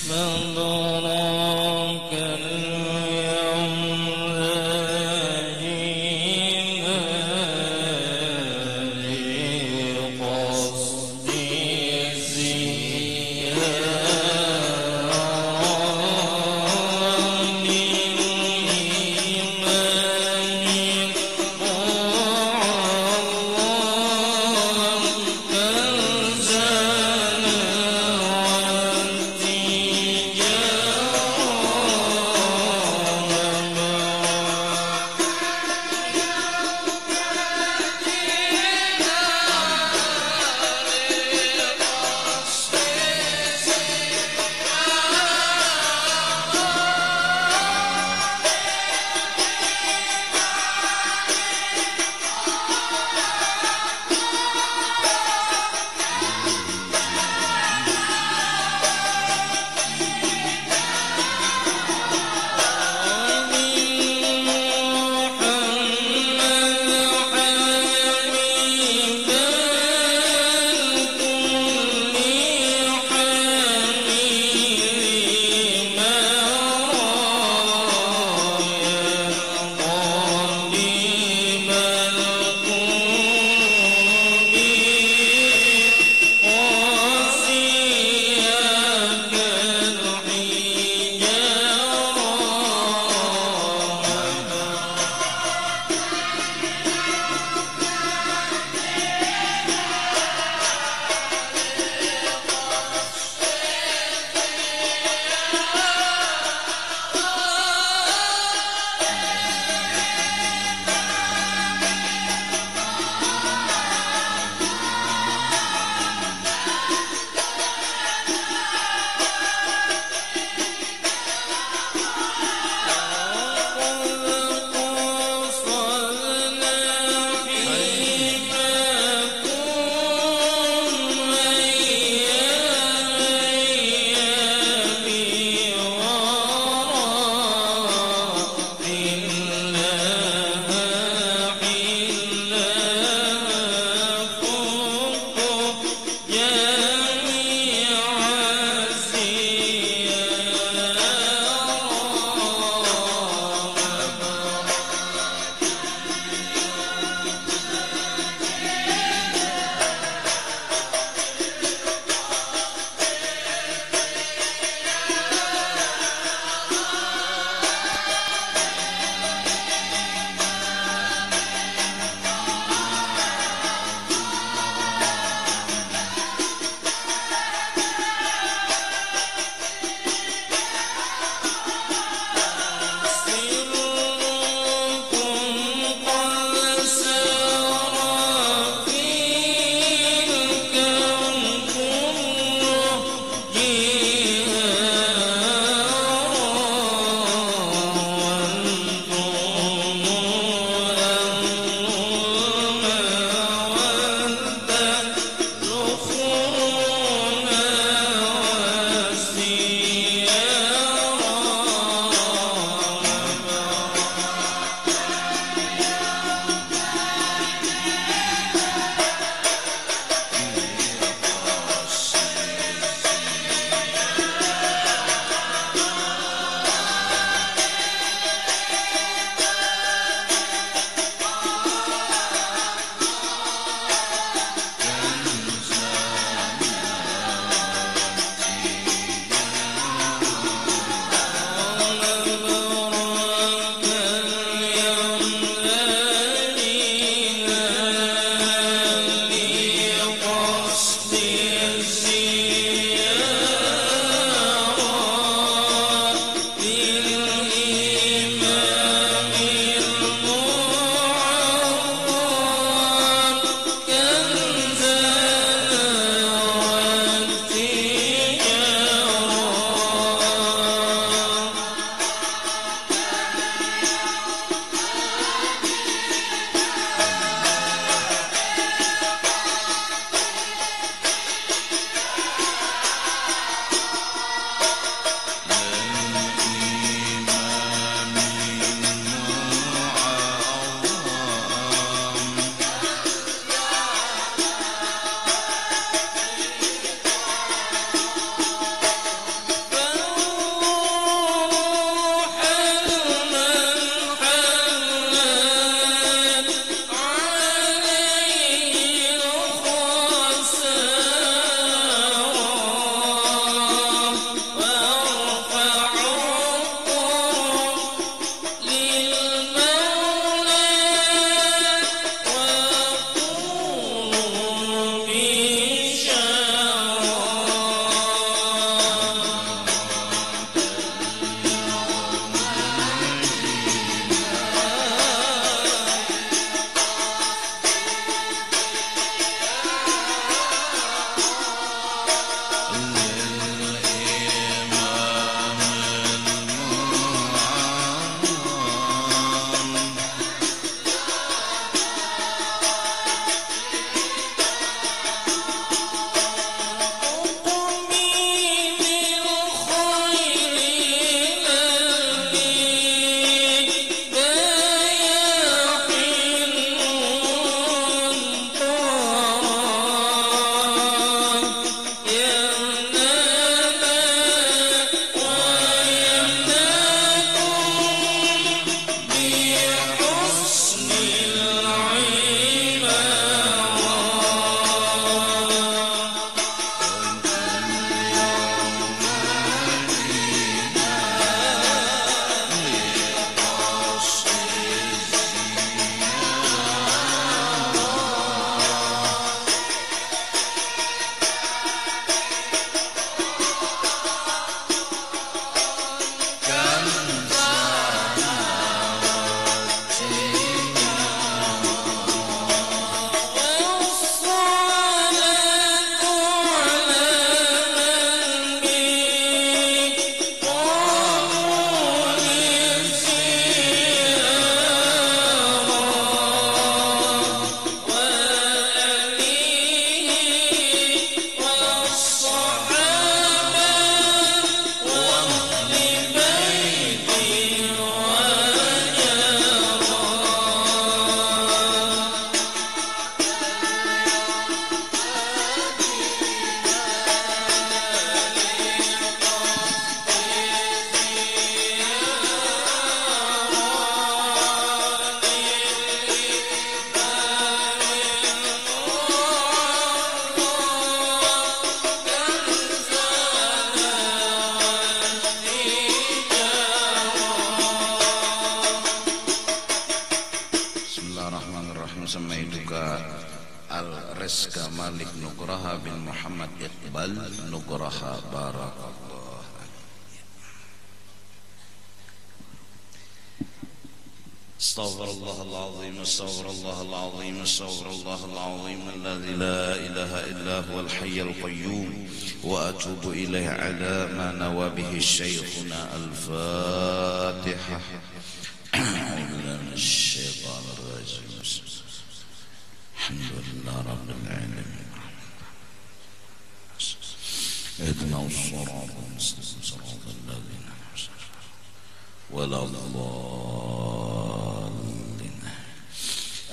فضرك اليوم جئنا لقصد زيارة الإيمان معظم فالزنا والتجارة SK Malik Nugraha bin Muhammad Iqbal Nugraha. Barakallah. Astaghfirullah al-azim, astaghfirullah al-azim, astaghfirullah al-azim alladzi la ilaha illa huwal hayyul qayyum wa atubu ilaihi ala ma nawa bihi syekhuna. Al-Fatihah. Minasyaitonir rajim. Alhamdulillah rabbil alamin. Ihdinas siratal mustaqim, siratal ladzina ولا الضالين.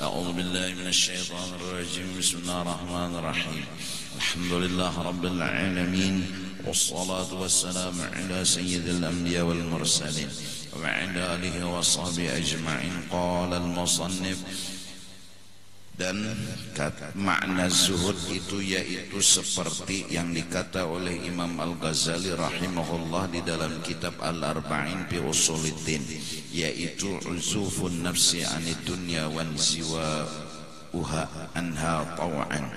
أعوذ بالله من الشيطان الرجيم. بسم الله الرحمن الرحيم. الحمد لله رب العالمين والصلاة والسلام على سيد الأنبياء والمرسلين وعلى آله وصحبه أجمعين. قال المصنف, dan makna zuhud itu yaitu seperti yang dikata oleh Imam Al-Ghazali rahimahullah di dalam kitab Al-Arba'in fi Usuluddin, yaitu uzufun nafsi anid dunya wan ziwa'uha anha taw'an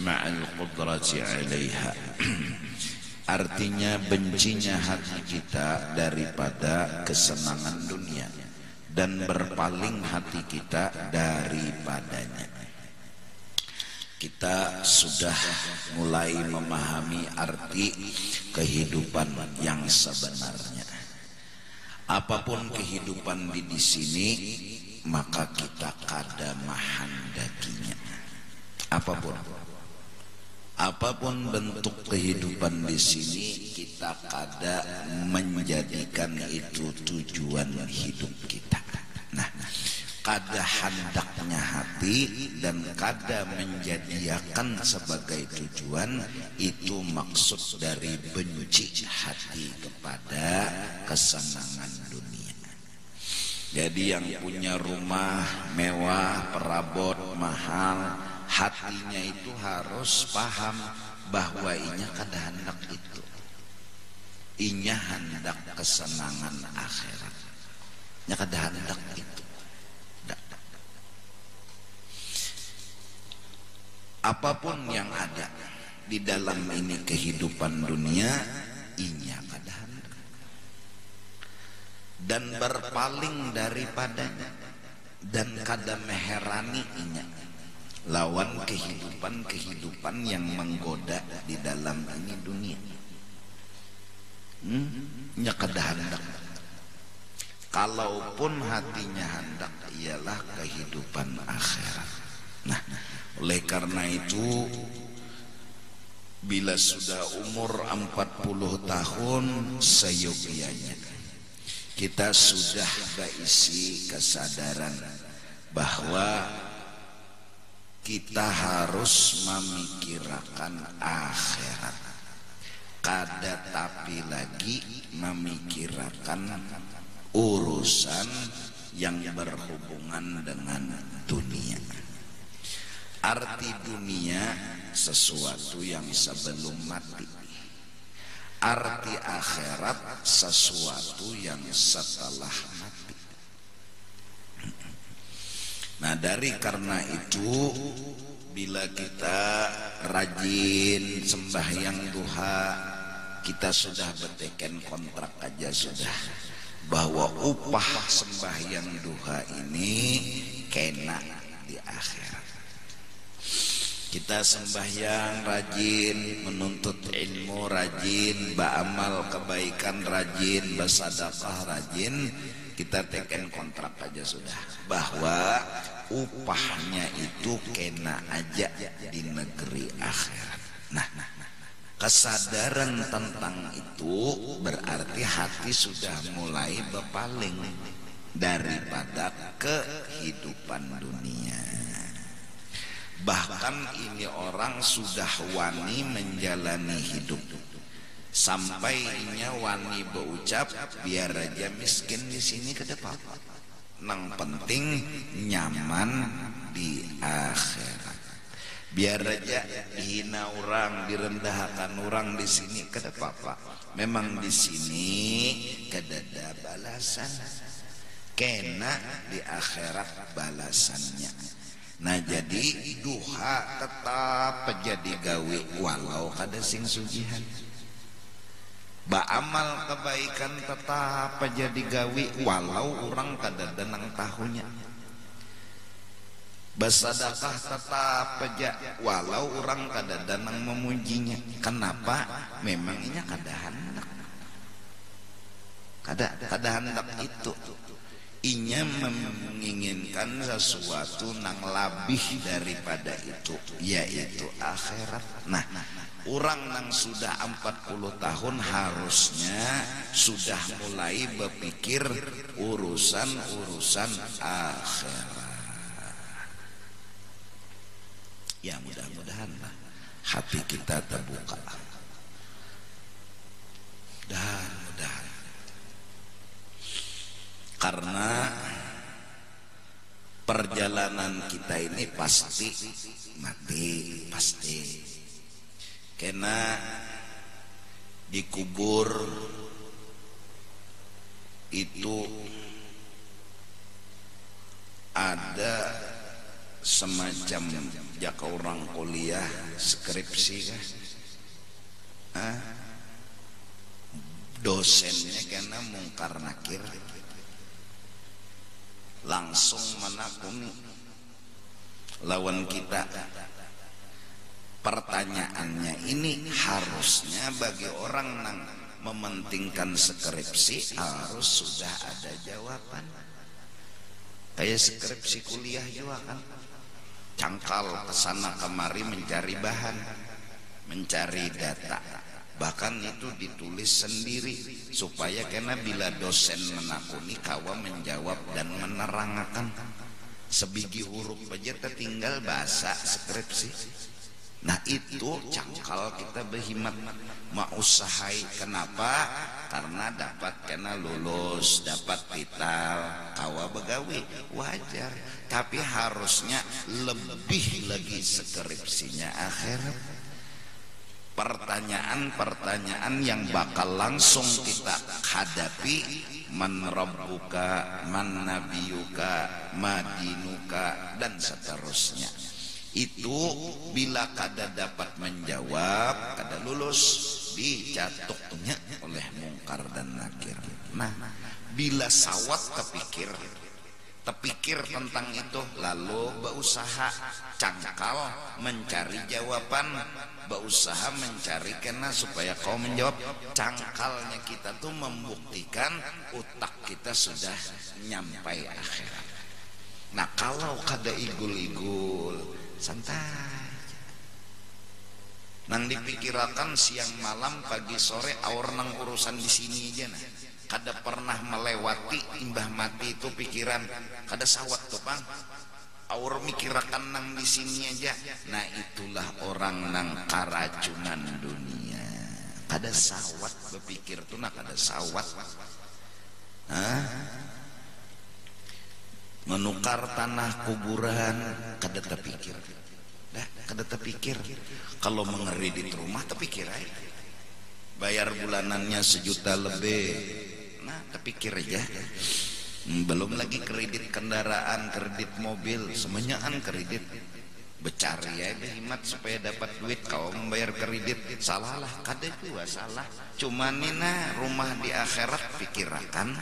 ma'al qudrati 'alaiha. Artinya bencinya hati kita daripada kesenangan dunia dan berpaling hati kita daripadanya. Kita sudah mulai memahami arti kehidupan yang sebenarnya. Apapun kehidupan di sini, maka kita kada menghendakinya. Apapun bentuk kehidupan di sini, kita kada menjadikan itu tujuan hidup kita. Nah, kada hendaknya hati dan kada menjadikan sebagai tujuan, itu maksud dari benci hati kepada kesenangan dunia. Jadi yang punya rumah mewah, perabot mahal, hatinya itu harus paham bahwa inya kada hendak itu. Inya hendak kesenangan akhirat. Nya kada hendak itu. Apapun yang ada di dalam ini kehidupan dunia, inya kada hendak dan berpaling daripadanya dan kada meherani inya lawan kehidupan yang menggoda di dalam ini dunia. Nya kada hendak. Kalaupun hatinya hendak, ialah kehidupan akhirat. Nah, oleh karena itu, bila sudah umur 40 tahun seyogianya, kita sudah berisi kesadaran bahwa kita harus memikirkan akhirat. Kada tapi lagi memikirkan urusan yang berhubungan dengan dunia. Arti dunia sesuatu yang sebelum mati. Arti akhirat sesuatu yang setelah mati. Nah, dari karena itu, bila kita rajin sembahyang duha, kita sudah berteken kontrak aja sudah, bahwa upah sembahyang duha ini kena di akhirat. Kita sembahyang rajin, menuntut ilmu rajin, beramal kebaikan rajin, bersedekah rajin, kita teken kontrak aja sudah, bahwa upahnya itu kena aja di negeri akhirat. Nah, kesadaran tentang itu berarti hati sudah mulai berpaling daripada kehidupan dunia. Bahkan ini orang sudah wani menjalani hidup, sampai inya wani berucap, biar aja miskin di sini ke depan, nang penting nyaman di akhirat. Biar aja dihina orang, direndahkan orang di sini kada apa-apa. Memang di sini kada ada balasan, kena di akhirat balasannya. Nah jadi duha tetap jadi gawe walau kada sing sugihan. Baamal kebaikan tetap jadi gawe walau orang kada denang tahunya. Bersedekah tetap aja walau orang kada danang memujinya. Kenapa? Memangnya kada hendak. Kada hendak itu. Inya menginginkan sesuatu nang lebih daripada itu, yaitu akhirat. Nah, orang nang sudah 40 tahun harusnya sudah mulai berpikir urusan akhirat. Ya mudah-mudahan hati kita terbuka. Mudah-mudahan. Karena perjalanan kita ini pasti mati, pasti. Karena dikubur itu ada semacam jaka orang kuliah skripsi kan, dosennya karena mungkar nakir langsung menakuni lawan kita. Pertanyaannya ini harusnya bagi orang yang mementingkan skripsi harus sudah ada jawaban. Kayak skripsi kuliah juga kan, cangkal kesana kemari mencari bahan, mencari data, bahkan itu ditulis sendiri supaya karena bila dosen menakuni kawa menjawab dan menerangkan. Sebiji huruf aja tertinggal bahasa skripsi. Nah itu cangkal kita berhimat mau usahai. Kenapa? Karena dapat kena lulus, dapat vital, kawa begawi, wajar. Tapi harusnya lebih lagi skripsinya akhirat. Pertanyaan-pertanyaan yang bakal langsung kita hadapi, man rabbuka, man nabiyuka, madinuka, dan seterusnya. Itu bila kada dapat menjawab, kada lulus, dicatuknya oleh mungkar dan nakir. Nah, bila sawat terpikir tentang itu, lalu berusaha cangkal mencari jawaban, berusaha mencari kena supaya kau menjawab. Cangkalnya kita tuh membuktikan otak kita sudah nyampai akhirat. Nah kalau kada igul-igul, santai. Nang dipikirakan siang malam pagi sore aur nang urusan di sini aja nah. Kada pernah melewati imbah mati itu pikiran, kada sawat tuh bang. Aur mikirakan nang di sini aja. Nah itulah orang nang keracunan dunia. Kada sawat berpikir tuh nah kada sawat. Menukar tanah kuburan kada terpikir. Kada terpikir. Kalau mengeredit rumah terpikir aja. Bayar bulanannya 1 juta lebih. Nah terpikir aja. Belum lagi kredit kendaraan, kredit mobil, semuanya kan kredit. Bercari ya hemat supaya dapat duit. Kau membayar kredit salah lah, kada juga salah. Cuman nina rumah di akhirat pikirakan.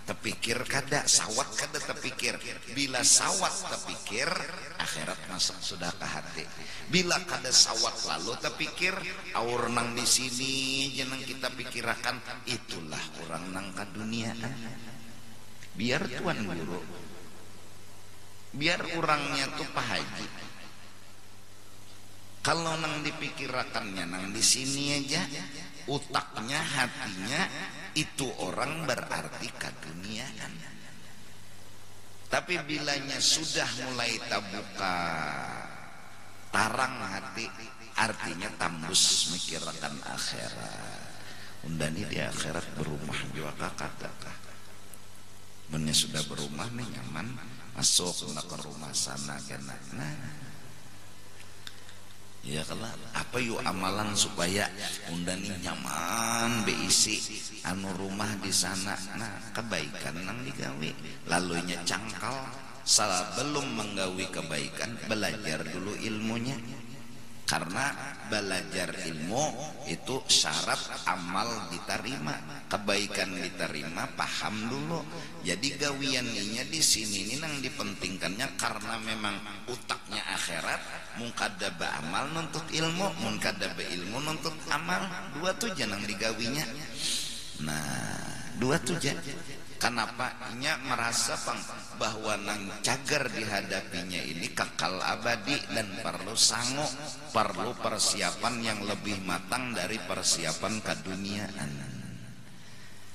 Terpikir kada, sawat kada terpikir. Bila sawat terpikir, akhirat masuk sudah ke hati. Bila kada sawat lalu terpikir, aur nang di sini jeneng kita pikirakan, itulah orang nang ke dunia. Biar tuan guru, biar orangnya tuh Pak Haji. Kalau nang dipikirakannya nang di sini aja, utaknya, hatinya itu orang berarti keduniaan. Tapi bilanya sudah mulai terbuka tarang hati, artinya tambus mikirkan akhirat. Undani di akhirat berumah juga kakak. Mennya sudah berumah nih nyaman, masuk ke rumah sana kena. Nah, ya kalau apa yuk amalan supaya undani nyaman beisi anu rumah di sana. Nah kebaikan nang digawe lalunya cangkal sebelum menggawi kebaikan belajar dulu ilmunya, karena belajar ilmu itu syarat amal diterima, kebaikan diterima, paham dulu. Jadi gawiannya di sini ini nang dipentingkannya karena memang utaknya akhirat, mun kada amal nuntut ilmu, mun kada ilmu nuntut amal, dua tuh jangan digawinya. Nah, dua tuh kenapa nya merasa bahwa nang cagar dihadapinya ini kekal abadi dan perlu sangu, perlu persiapan yang lebih matang dari persiapan keduniaan.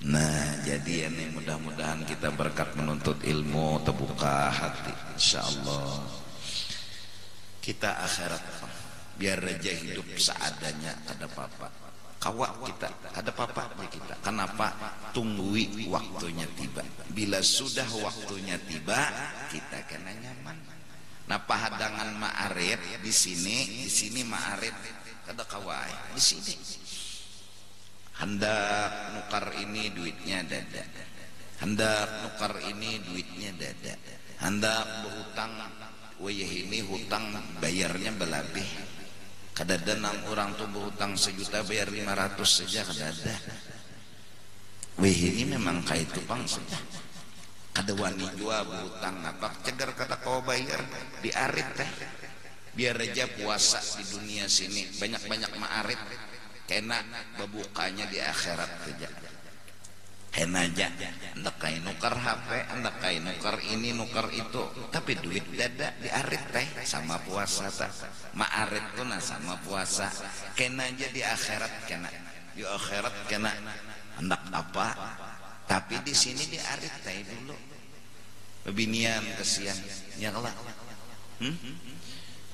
Nah, jadi ini mudah-mudahan kita berkat menuntut ilmu terbuka hati, insyaallah. Kita akhirat biar aja hidup seadanya, ada apa-apa. Kawak kita, ada apa-apa kita. Kenapa? Tunggui waktunya tiba. Bila sudah waktunya tiba, kita kena nyaman. Nah, pahadangan ma'arif di sini ma'arif kada kawai di sini. Hendak nukar ini duitnya dada. Hendak nukar ini duitnya dada. Hendak berhutang, wayah ini hutang bayarnya belabih. Kadang-kadang orang tuh berhutang 1 juta bayar 500 saja kadang-kadang. Wih, ini memang kayak itu bang saja. Kada wani jua berhutang apa cegar kata kau bayar diarit teh. Biar aja puasa di dunia sini banyak-banyak ma'arit, kena bebukanya di akhirat saja. Kena aja, hendak kain nukar HP, hendak kain nukar ini nukar itu, tapi duit dada diarit teh sama puasa tak. Ma'arit tuh nah sama puasa, kena aja di akhirat kena, di akhirat kena hendak apa, tapi di sini diarit teh dulu. Bebinian kesian, ya kelak.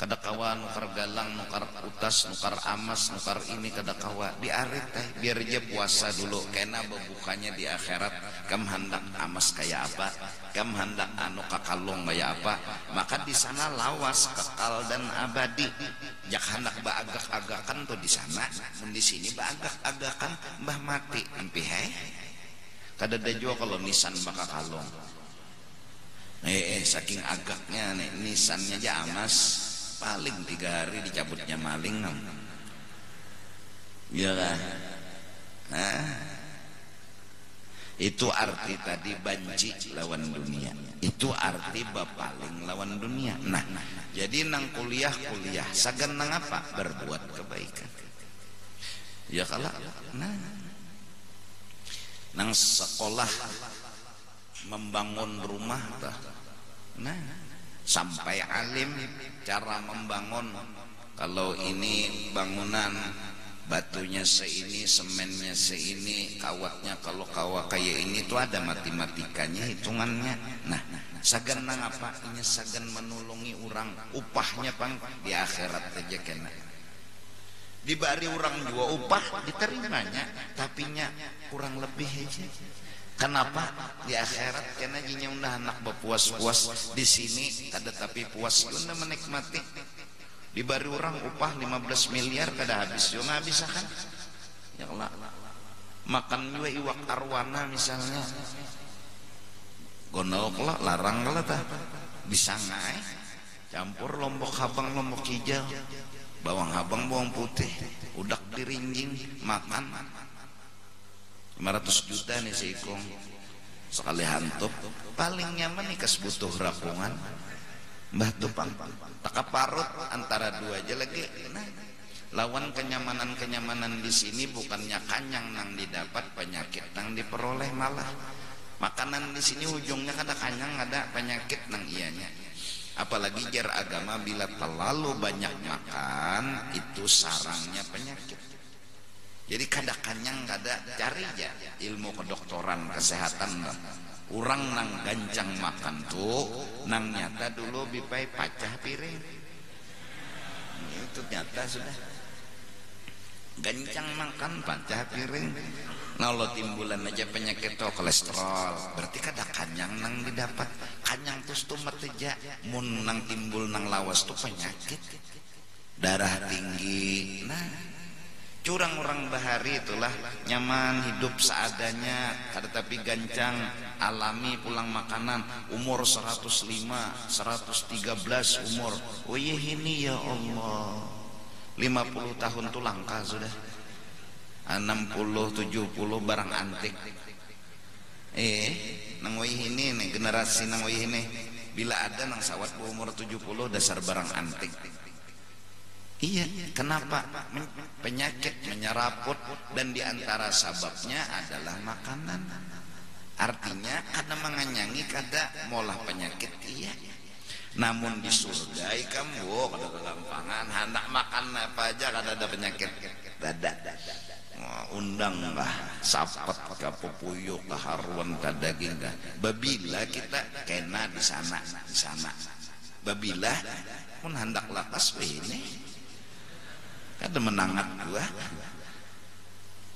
Kada kawa nukar galang, nukar utas, nukar amas, nukar ini kada kawa diarit teh biar dia puasa dulu, kena bebukanya di akhirat. Kam hendak amas kayak apa, kam hendak anu kakalung kayak apa, maka di sana lawas kekal dan abadi. Jak hendak baagak-agakan tuh di sana, di sini baagak-agakan mbah mati empi he. Kada ada juga kalau nisan baka kalung. Saking agaknya nih nisannya aja amas. Paling 3 hari dicabutnya maling. Iya kan? Nah, itu arti tadi banci lawan dunia. Itu arti bapaling lawan dunia. Nah, jadi nang kuliah sagan nang apa? Berbuat kebaikan. Ya kalah. Nah, nang sekolah membangun rumah tah. Nah, sampai alim cara membangun. Kalau ini bangunan batunya seini, semennya seini, kawatnya kalau kawat kayak ini tuh ada matematikanya, hitungannya. Nah, sagan nang apa? Ini sagan menolongi orang, upahnya pang di akhirat aja kena. Dibari orang juga upah diterimanya, tapi nya kurang lebih aja. Kenapa? Di akhirat kena jinya udah anak berpuas-puas, di sini kada tapi puas udah menikmati. Dibari orang upah 15 miliar kada habis, yo habis kan? Ya Allah. Makan juga iwak arwana misalnya. Gondok lah larang lah tah. Bisa ngai campur lombok habang lombok hijau, bawang habang bawang putih, udak dirinjing makan. 500 juta nih si ikong sekali hantup, paling nyaman nih kes butuh rapungan mbah tupang tak parut antara dua aja lagi. Nah, lawan kenyamanan di sini bukannya kanyang nang didapat, penyakit nang diperoleh malah. Makanan di sini ujungnya kada kanyang, ada penyakit nang ianya. Apalagi jar agama bila terlalu banyak makan itu sarangnya penyakit. Jadi kada kanyang kada cari aja ilmu kedokteran kesehatan. Orang nang gancang makan tuh nang nyata dulu bipai pacah piring. Itu nyata sudah. Gancang makan pacah piring. Nah lo timbulan aja penyakit tuh kolesterol. Berarti kada kanyang nang didapat. Kanyang tuh stumet aja. Mun nang timbul nang lawas tuh penyakit. Darah tinggi. Nah, Curang orang bahari itulah nyaman hidup seadanya, kada tapi gancang alami pulang makanan umur 105, 113 umur. Oh iya ini ya Allah 50 tahun tuh langka sudah, 60, 70 barang antik. Nang ini nih generasi nang ini bila ada nang sawat umur 70 dasar barang antik. Iya, kenapa? Penyakit menyeraput dan diantara sebabnya adalah makanan. Artinya karena menganyangi kada molah penyakit iya. Namun di surga kamu kada kegampangan hendak makan apa aja kada ada penyakit. Dada. Undang lah sapat ka pupuyuk ka haruan ka daging ka. Babila kita kena di sana. Babila mun hendak lakas ini kada menangat gua.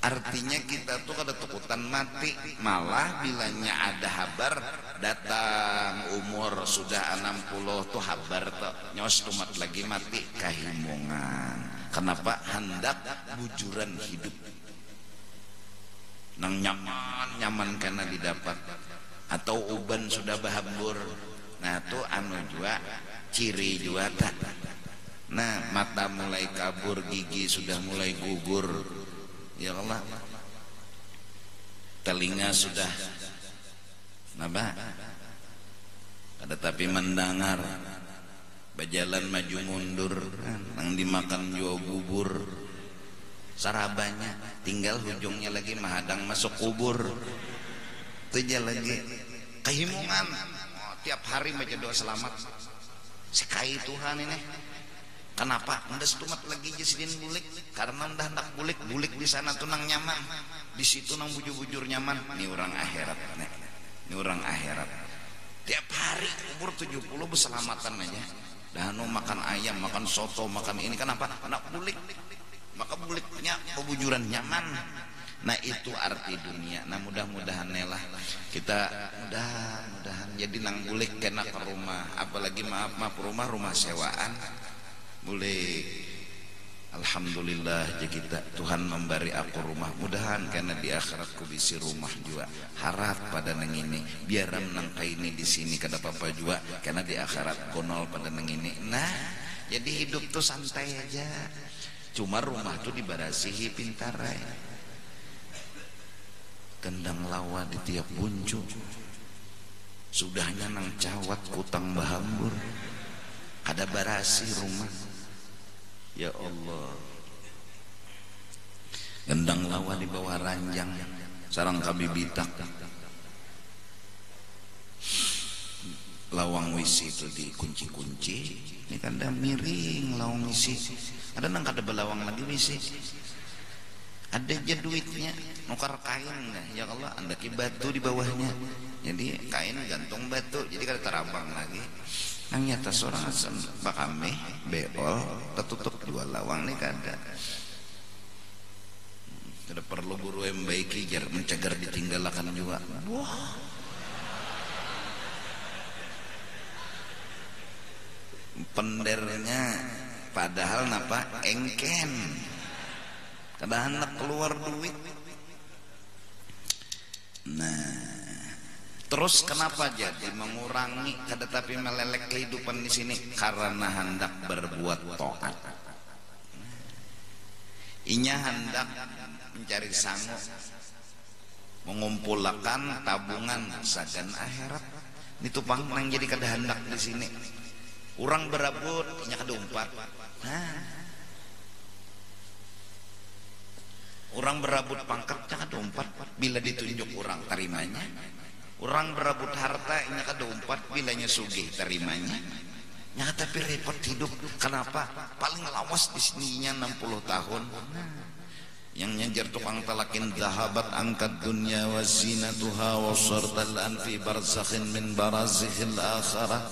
Artinya kita tuh kada takutan mati, malah bilanya ada habar datang umur sudah 60 tuh habar tuh nyos tumat lagi mati kahimungan. Kenapa? Hendak bujuran hidup nang nyaman karena didapat, atau uban sudah bahambur. Nah tuh anu jua ciri jua tak. Nah mata mulai kabur, gigi sudah mulai gugur, ya Allah, telinga sudah napa kada tapi mendengar, berjalan maju mundur, nang dimakan jua bubur sarabanya, tinggal hujungnya lagi menghadang masuk kubur itu aja lagi kehimungan. Tiap hari baca doa selamat sekai Tuhan ini. Kenapa? Ndas tumat lagi jasidin bulik, karena ndah hendak bulik di sana tuh nang nyaman, di situ nang bujur-bujur nyaman. Ini orang akhirat, ini orang akhirat. Tiap hari umur 70 berselamatan aja. Dah makan ayam, makan soto, makan ini. Kenapa? Nak bulik, maka buliknya kebujuran nyaman. Nah itu arti dunia. Nah mudah-mudahan lah kita mudah-mudahan jadi nang bulik kena ke rumah, apalagi maaf rumah sewaan. Boleh, alhamdulillah ya kita Tuhan memberi aku rumah, mudahan karena di akhirat ku bisi rumah juga. Harap pada nang ini biar menang ini di sini kada apa-apa juga, karena di akhirat konol pada nang ini. Nah jadi hidup tuh santai aja, cuma rumah tuh dibarasihi pintar ya. Kendang lawa di tiap buncu, sudahnya nang cawat kutang bahambur, ada barasi rumah. Ya Allah, gendang lawa di bawah ranjang, sarang kabibitak, lawang wisi itu dikunci-kunci. Ini kan ada miring lawang wisi, ada nang kada belawang lagi wisi, ada aja duitnya, nukar kain dah. Ya Allah, anda ki batu di bawahnya, jadi kain gantung batu, jadi kada terabang lagi. Nang nyata seorang bakame beol tertutup dua lawang nih kada perlu buru yang baik jar mencegar ditinggalkan juga. Wah pendernya padahal napa engken kada hendak keluar duit. Nah terus kenapa jadi mengurangi kada tapi melelek kehidupan di sini? Karena hendak berbuat taat. Inya hendak mencari sangu, mengumpulkan tabungan sagan akhirat. Ini tupang nang jadi kada hendak di sini. Orang berabut, inya kada umpat. Nah, orang berabut pangkat kada umpat. Bila ditunjuk orang tarimanya. Orang berabut harta ini kada umpat, bilanya sugih terimanya. Nyata tapi repot hidup. Kenapa? Paling lawas di sininya 60 tahun. Yang nyajar tukang talakin zahabat angkat dunia wa zinatuha wa sartal anfi barzakhin min barazikhil akhirah.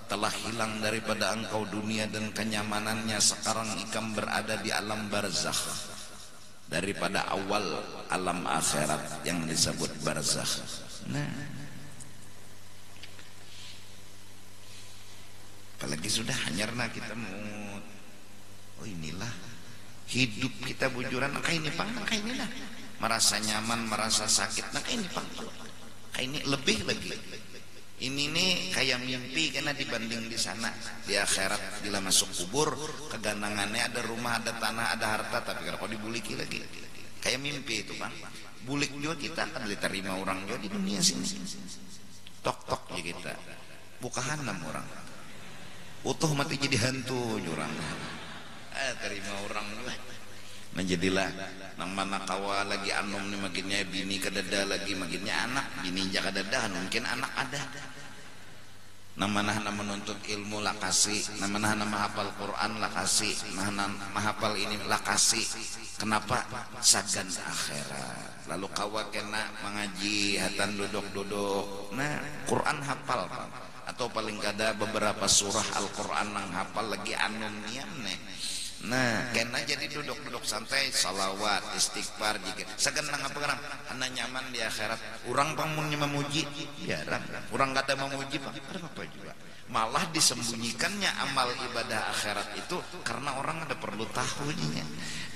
Telah hilang daripada engkau dunia dan kenyamanannya, sekarang ikam berada di alam barzakh, daripada awal alam akhirat yang disebut barzakh. Nah, apalagi sudah hanyarna kita mau, oh inilah hidup kita bujuran kayak ini pang kayak ini lah, merasa nyaman merasa sakit kayak ini pang kayak ini lebih lagi ini nih kayak mimpi karena dibanding di sana di akhirat bila masuk kubur keganangannya ada rumah ada tanah ada harta tapi kalau dibuliki lagi kayak mimpi itu bang. Bulik juga kita kan diterima orang juga di dunia sini tok ya kita bukahan 6 orang utuh mati jadi hantu jurang terima orang juga. Nah jadilah nang mana kawa lagi anom nih makinnya bini kadada lagi makinnya anak bini jaga dada mungkin anak ada nang mana menuntut ilmu lah kasih nang mana mahapal Quran lah kasih nah mahapal ini lah kasih kenapa sagan akhirat lalu kawa kena mengaji hatan duduk nah Quran hafal atau paling kada beberapa surah Al-Quran nang hafal lagi anom niam nih. Nah, kena jadi duduk santai, salawat, istighfar, jika sagan nang apa karang, anda nyaman di akhirat. Orang pamunnya memuji, biarlah. Orang kata memuji, apa juga. Malah disembunyikannya amal ibadah akhirat itu karena orang ada perlu tahunya.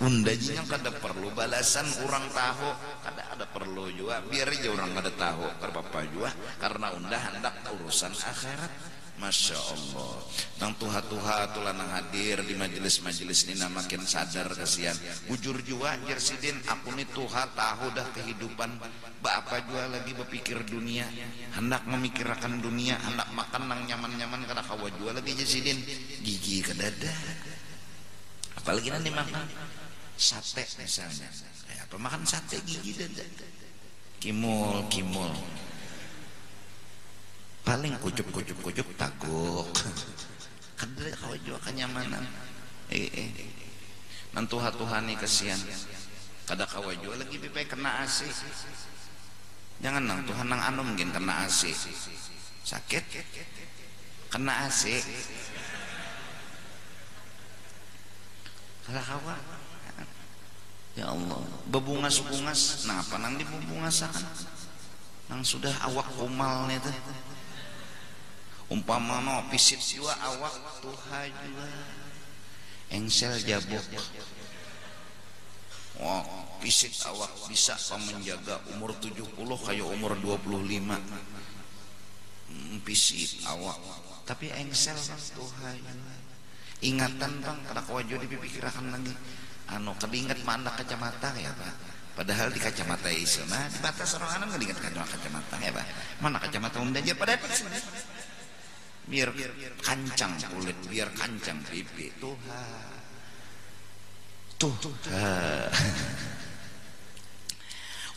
Undajinya kada perlu balasan orang tahu, kada ada perlu juga. Biar aja orang kada tahu, apa juga. Karena undah hendak urusan akhirat. Masya Allah nang tuha-tuha tulah nang hadir di majelis-majelis ini makin sadar kasihan bujur jua jersidin aku nih tuha tahu dah kehidupan apa jua lagi berpikir dunia hendak memikirkan dunia hendak makan nang nyaman-nyaman kada kawa jua lagi jersidin gigi kedada apalagi nanti makan sate misalnya kayak apa makan sate gigi dada kimul paling kucup taguk kada kawa jua kenyamanan nan tuha-tuhani kesian kada kawa jua lagi pipai kena AC jangan nang Tuhan nang anu mungkin kena AC sakit kena AC kada kawa ya Allah bebungas-bungas nah apa nang dibungasakan nang sudah awak kumal nih tuh umpama no pisit jua awak tuha jua engsel jabuk wah pisit awak bisa menjaga umur 70 kayak umur 25 pisit awak tapi engsel bang tuha jua ingatan bang kada kawajo dipikirkan lagi anu kedingat mandak kacamata ya pak padahal di kacamata isu nah di mata seorang anak kedingat kacamata ya pak mana kacamata umdaja pada itu biar kancang kulit biar kancang pipi Tuhan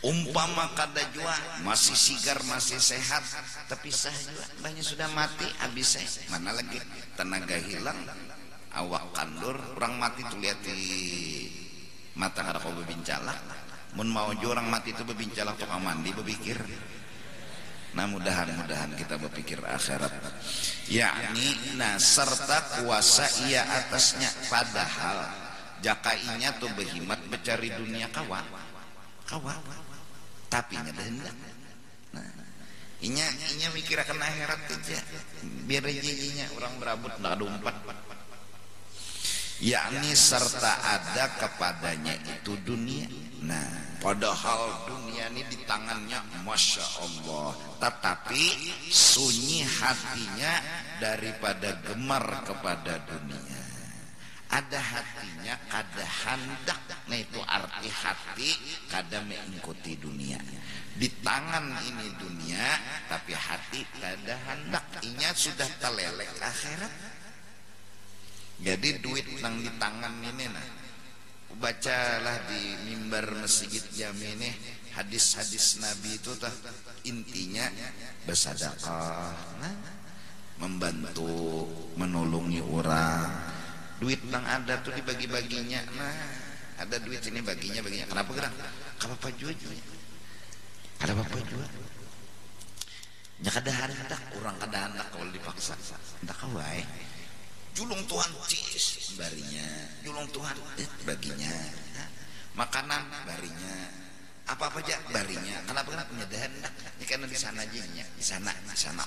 umpama kada jua masih sigar masih sehat tapi sah jua banyak sudah mati habis mana lagi tenaga hilang awak kandur orang mati tuh lihat di mata kada kau bebincalak mun mau jua orang mati itu bebincalak tuh mandi berpikir. Nah mudah-mudahan kita berpikir akhirat yakni nah serta kuasa ia atasnya padahal jakainya tuh berhimat mencari dunia kawa tapi ada hendak nah inya mikir akan akhirat aja biar aja orang berabut nggak ada umpat yakni serta ada kepadanya itu dunia nah padahal dunia ini di tangannya Masya Allah tetapi sunyi hatinya daripada gemar kepada dunia ada hatinya kada hendak nah itu arti hati kada mengikuti dunia di tangan ini dunia tapi hati kada hendak inya sudah telelek akhirat jadi duit nang di tangan ini nah bacalah di mimbar masjid Jami ini hadis-hadis Nabi itu tah intinya bersedekah nah, membantu menolongi orang duit nang ada tuh dibagi-baginya nah ada duit ini baginya kenapa gerang apa jual ada apa jual nya kada hendak orang kada hendak kalau dipaksa hendak wae julung Tuhan cis barinya julung Tuhan baginya makanan barinya apa aja barinya kenapa punya hendak ini karena di sana aja di sana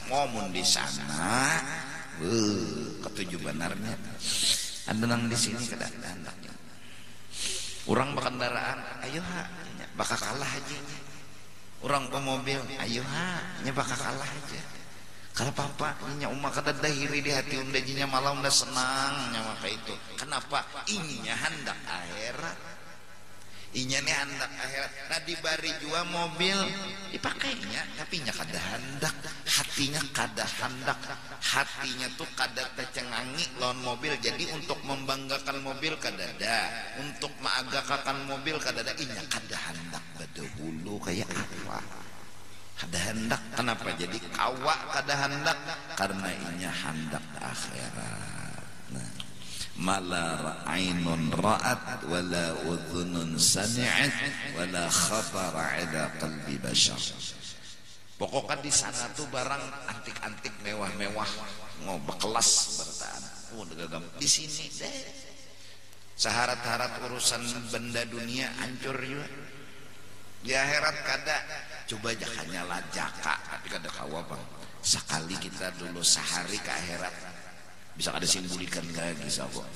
ngomong di sana ketujuh benarnya ada nang di sini kada hendaknya Orang berkendaraan ayo ha bakal kalah aja, orang pemobil ayo ha nya bakal kalah aja. Kalau papa nya umah kada dahiri di hati unda jinya malam unda senang nya maka itu. Kenapa? Inya hendak akhirat, inya nih hendak akhirat. Nah dibari jua mobil dipakainya tapi nya kada hendak, hatinya kada hendak, hatinya tuh kada tercengangi lawan mobil. Jadi untuk membanggakan mobil kada ada, untuk maagakakan mobil kada ada, inya kada hendak badahulu kayak apa. Kada hendak. Kenapa jadi kawa kada hendak? Karena inya hendak akhirat. Nah, mala ainun ra'at wala udhunun sami'at wala khatara ala qalbi bashar. Pokoknya di sana tuh barang antik-antik mewah-mewah bekelas bertaan. Di sini deh saharat-harat urusan benda dunia hancur juga. Di akhirat kada. Coba aja hanyalah jaka tapi kada kawa bang. Sekali kita dulu sehari ke akhirat bisa kada simbulikan lagi sahabat.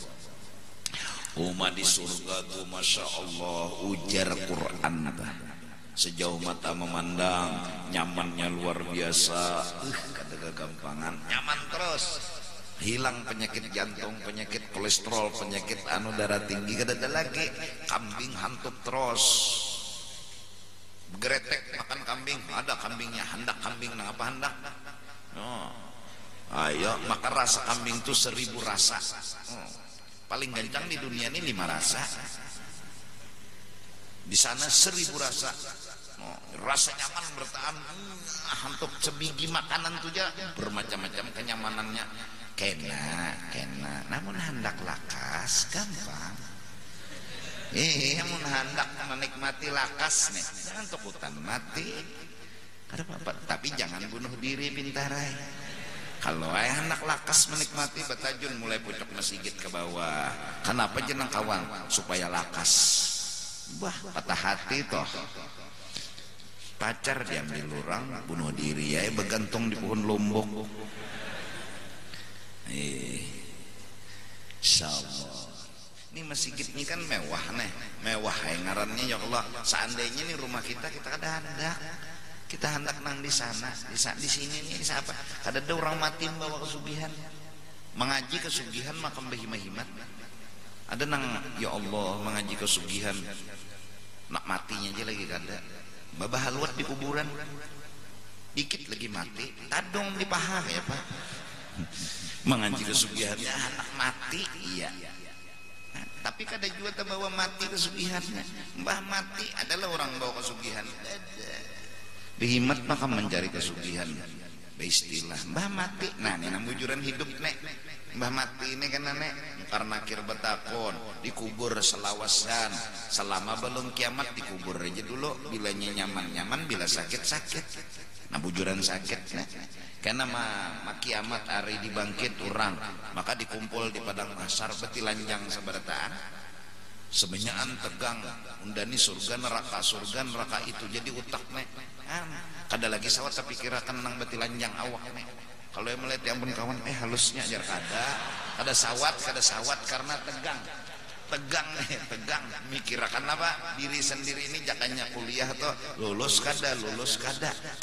Umat di surga tuh masya Allah ujar Quran bah. Sejauh mata memandang nyamannya luar biasa. Kada kegampangan nyaman terus. Hilang penyakit jantung, penyakit kolesterol, penyakit darah tinggi kada ada lagi. Kambing hantu terus. Gretek makan kambing, ada kambingnya hendak kambing nah apa hendak? Oh. Ayo makan rasa kambing tuh 1000 rasa. Oh. Paling gancang di dunia ini 5 rasa. Di sana 1000 rasa. Oh. Rasa nyaman bertahan. Untuk sebiji makanan tuh aja bermacam-macam kenyamanannya. Kena. Namun hendak lakas gampang. Yang hendak menikmati lakas nih, jangan takutan mati. Ada apa? Tapi jangan bunuh diri pintarai. Kalau hendak lakas menikmati batajun mulai pucuk mesigit ke bawah. Kenapa jenang kawan? Supaya lakas. Wah patah hati toh. Pacar diambil orang bunuh diri ya bergantung di pohon lombok. Insyaallah. Ini masjid ini kan mewah nih, mewah yang ngarannya ya Allah. Seandainya nih rumah kita kada hendak nang di sana, di sini nih siapa? Kada ada orang mati membawa kesugihan, mengaji kesugihan makam behimat. Ada nang ya Allah mengaji kesugihan, nak matinya aja lagi kada. Babah haluat di kuburan, dikit lagi mati, tadong di paha ya Pak. Mengaji kesugihannya anak mati, iya. Tapi kada juga terbawa mati kesugihannya. Mbah mati adalah orang bawa kesugihan. Behimat maka mencari kesugihan. Beristilah mbah mati. Nah ini bujuran hidup nek. Mbah mati ini kan nek karena kir betakon dikubur selawasan selama belum kiamat dikubur aja dulu. Bilanya nyaman-nyaman, bila sakit-sakit. Nah bujuran sakit nek. Karena kiamat hari dibangkit orang maka dikumpul di padang mahsyar betilanjang sabarataan sebenyakan tegang undani surga neraka itu jadi utak nek kada lagi sawat tapi kirakan nang betilanjang awak nek kalau yang melihat ampun kawan halusnya ajar kada sawat karena tegang mikirakan apa diri sendiri ini jakanya kuliah tuh lulus kada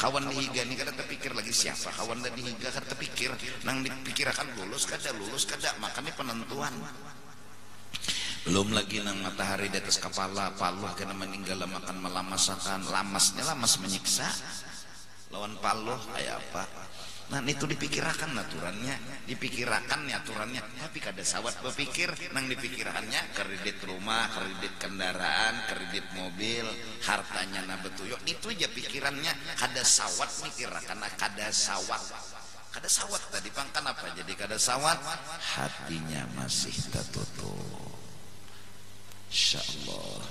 kawan dihiga ini kada terpikir lagi siapa kawan dan dihiga kada terpikir nang dipikirakan lulus kada makanya penentuan belum lagi nang matahari di atas kepala paluh kena meninggal makan melamasakan lamasnya lamas menyiksa lawan paluh kayak apa. Nah itu dipikirakan aturannya tapi kada sawat berpikir nang dipikirakannya kredit rumah, kredit kendaraan, kredit mobil, hartanya na betuyok itu aja pikirannya kada sawat mikirakan kada sawat tadi pangkan apa jadi kada sawat hatinya masih tertutup. Insyaallah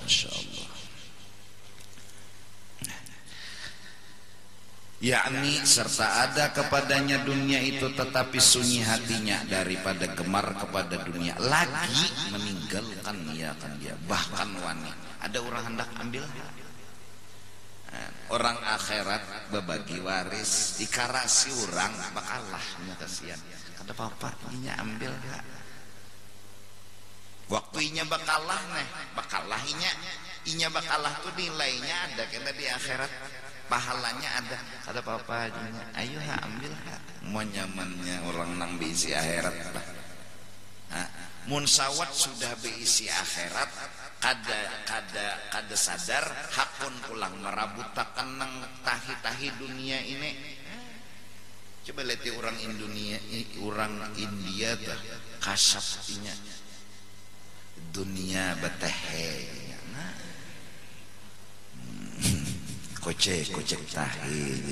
yakni serta ada kepadanya dunia itu tetapi sunyi hatinya daripada gemar kepada dunia lagi meninggalkan ia kan dia bahkan wani ada orang hendak ambil orang akhirat berbagi waris dikarasi orang bakalah kasihan kada apa-apa ini ambil waktu inya bakalah nih bakalah inya bakalah tuh nilainya ada kena di akhirat, pahalanya ada. Ada apa-apa aja, ayo ambil mau nyamannya orang nang beisi akhirat bah. Mun sawat sudah beisi akhirat kada sadar hakun pulang merabutakan nang tahi dunia ini. Coba lihat orang India tuh kasapnya dunia betehe kocek tahi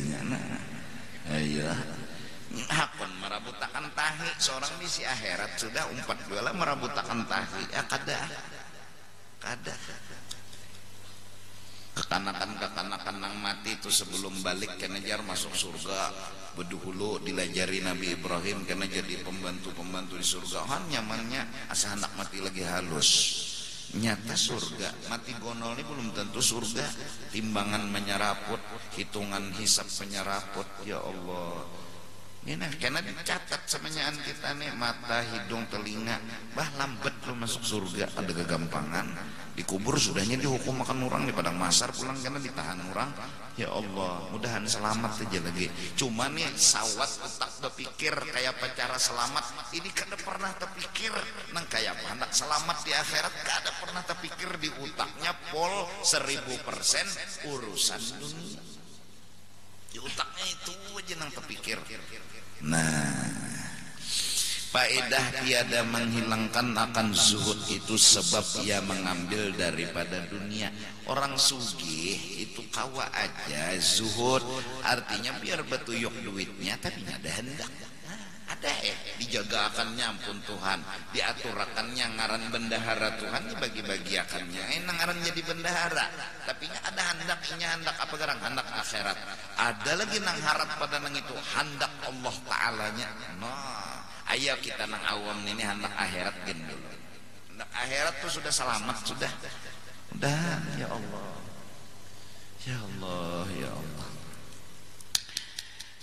ayo hakun merabutakan tahi seorang di si akhirat sudah umpat dua lah merabutakan tahi kada kekanakan nang mati itu sebelum balik kena jar masuk surga beduhulu dilajari Nabi Ibrahim kena jadi pembantu di surga. Nyamannya asa hendak mati lagi halus, nyata surga mati gonol ini belum tentu surga. Timbangan menyeraput, hitungan hisab menyeraput. Ya Allah, ini karena dicatat semenyaan kita nih mata, hidung, telinga, bah lambat lo masuk surga. Ada kegampangan dikubur sudahnya dihukum makan orang di padang mahsyar pulang karena ditahan orang. Ya Allah, mudahan selamat aja lagi. Cuma nih sawat otak berpikir kayak apa cara selamat ini kada pernah terpikir nang kayak apa hendak selamat di akhirat kada pernah terpikir di otaknya pol 1000% urusan dunia di otaknya itu aja nang terpikir. Nah, faedah tiada menghilangkan akan zuhud itu sebab ia mengambil daripada dunia. Orang sugih itu kawa aja zuhud, artinya biar betuyuk duitnya tapi ada hendak. Ada dijaga akannya ampun Tuhan, diaturakannya ngaran bendahara Tuhan dibagi-bagi akannya. Nang ngaran jadi bendahara, tapi ada handaknya hendak apa garang hendak akhirat. Ada lagi nang harap pada nang itu hendak Allah Ta'alanya. Nah, ayo kita nang awam ini hendak akhirat gen dulu. Hendak akhirat tuh sudah selamat sudah. Udah ya Allah. Ya Allah, ya Allah.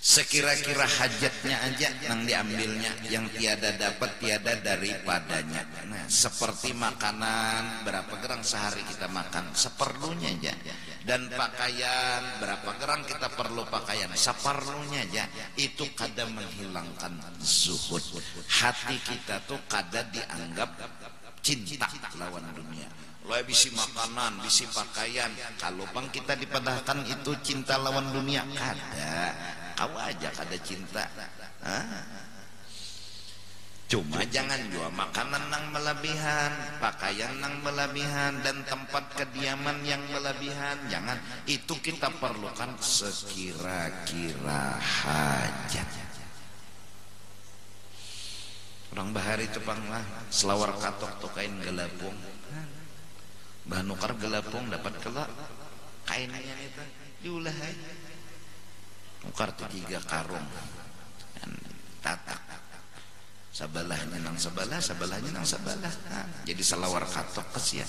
Sekira-kira hajatnya aja nang diambilnya, yang tiada dapat tiada daripadanya. Nah, seperti makanan berapa gerang sehari kita makan seperlunya aja, dan pakaian berapa gerang kita perlu pakaian seperlunya aja. Itu kada menghilangkan zuhud. Hati kita tuh kada dianggap cinta lawan dunia. Lo bisi makanan, bisi pakaian, kalau bang kita dipadahkan itu cinta lawan dunia kada. Kau aja kada cinta. Cuma jangan juga makanan nang melebihan, pakaian nang melebihan, dan tempat kediaman yang melebihan. Jangan, itu kita perlukan sekira-kira hajat. Orang bahari itu panglah selawar katok tuh kain gelapung, bahan nukar gelapung dapat kelak kainnya itu diulah nukar 3 karung tatak sabelahnya nang sebelah, sebelahnya nang sebelah. Jadi selawar katok kesian.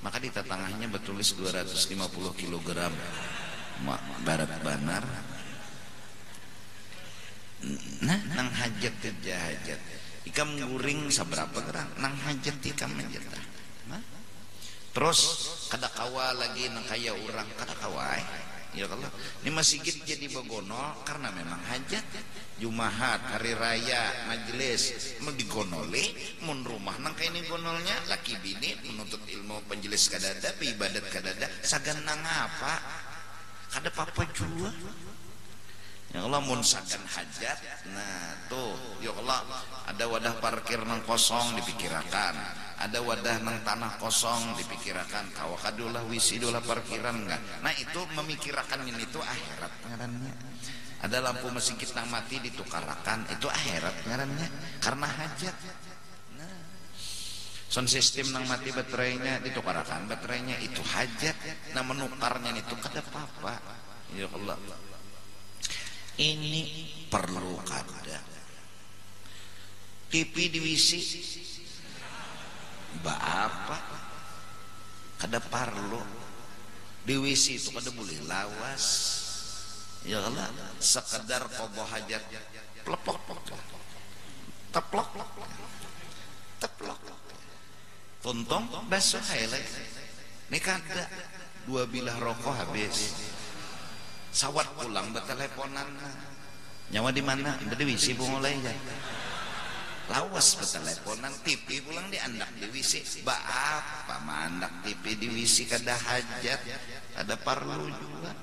Maka di tengahnya bertulis 250 kg barat banar. Nah, nang hajat aja hajat. Ikam guring seberapa gerang nang hajat ikam hajat. Terus kada kawa lagi nang kaya orang kada kawa. Ya Allah, ini masjid jadi begono karena memang hajat, Jumahat, hari raya, majelis mau digonole, mun rumah nang kayak ini gonolnya laki bini menuntut ilmu penjelis kadada, ibadat kadada, sagan nang apa? Kada apa jua. Ya Allah, mun sagan hajat, nah tuh, ya Allah, ada wadah parkir nang kosong dipikirakan, ada wadah nang tanah kosong dipikirakan, kawakadulah wisidulah parkiran enggak. Nah itu memikirkan ini tuh akhirat ngarannya. Ada lampu masjid nang mati ditukarakan, itu akhirat ngarannya karena hajat. Nah, sound system nang mati baterainya ditukarakan, baterainya itu hajat. Nah menukarnya itu kada apa-apa. Ya Allah, ini perlu kada. TV di WC apa kada perlu di WC itu kada boleh lawas. Ya Allah, sekedar koboh hajat teplok tuntong basuh lagi. Nih kada 2 bilah rokok habis. Sawat pulang beteleponan. Nyawa di mana? Di WC mulai ya. Lawas beteleponan, TV pulang diandak di WC. Apa mandak TV di WC kada hajat, ada perlu juga.